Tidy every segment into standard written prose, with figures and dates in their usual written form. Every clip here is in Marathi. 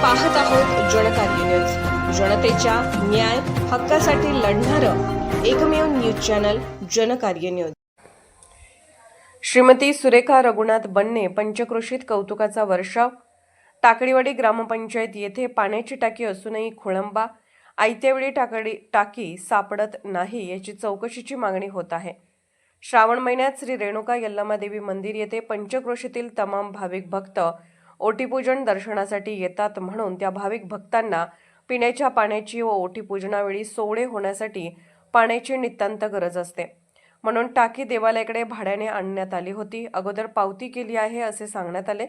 पाहत आहोत जनकार्य न्यूज, जनतेच्या न्याय हक्कासाठी लढणारं एकमेव news channel Jankarya news. Shrimati Surekha Raghunath Banne पंचक्रोशीत कौतुकाचा वर्षाव। टाकडीवाडी ग्रामपंचायत येथे पाण्याची टाकी असूनही खोळंबा, आयत्यावेळी टाकी सापडत नाही याची चौकशीची मागणी होत आहे। श्रावण महिन्यात श्री रेणुका यल्लमा देवी मंदिर येथे पंचक्रोशीतील तमाम भाविक भक्त ओटीपूजन दर्शनासाठी येतात, म्हणून त्या भाविक भक्तांना पिण्याच्या पाण्याची व ओटीपूजनावेळी सोवळे होण्यासाठी पाण्याची नितांत गरज असते, म्हणून टाकी देवालयाकडे भाड्याने आणण्यात आली होती। अगोदर पावती केली आहे असे सांगण्यात आले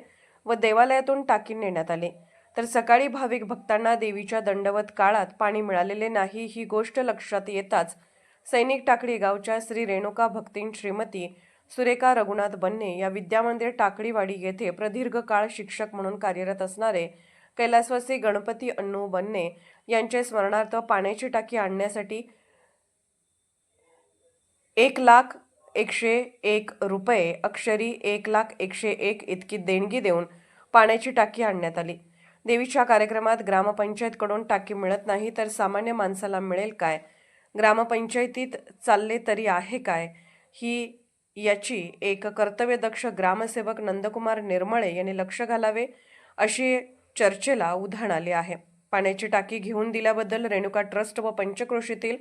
व देवालयातून टाकी नेण्यात आली, तर सकाळी भाविक भक्तांना देवीच्या दंडवत काळात पाणी मिळालेले नाही ही गोष्ट लक्षात येताच सैनिक टाकळी गावच्या श्री रेणुका भक्तीन श्रीमती सुरेखा रघुनाथ बन्ने या विद्यामंदिर टाकडीवाडी येथे प्रदीर्घ काळ शिक्षक म्हणून कार्यरत असणारे कैलासवासी गणपती अण्णू बन्ने यांचे स्मरणार्थ पाण्याची टाकी आणण्यासाठी 1,01,01 रुपये अक्षरी 1,01,01 इतकी देणगी देऊन पाण्याची टाकी आणण्यात आली। देवीच्या कार्यक्रमात ग्रामपंचायतकडून टाकी मिळत नाही तर सामान्य माणसाला मिळेल काय, ग्रामपंचायतीत चालले तरी आहे काय, ही याची एक कर्तव्यदक्ष ग्रामसेवक नंदकुमार निर्मळे यांनी लक्ष घालावे अशी चर्चेला उधाण आले आहे। पाण्याची टाकी घेऊन दिल्याबद्दल रेणुका ट्रस्ट व पंचक्रोशीतील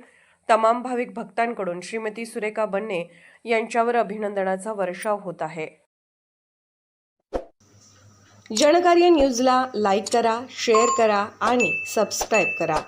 तमाम भाविक भक्तांकडून श्रीमती सुरेखा बन्ने यांच्यावर अभिनंदनाचा वर्षाव होत आहे। जनकार्य न्यूजला लाईक करा, शेअर करा आणि सबस्क्राईब करा।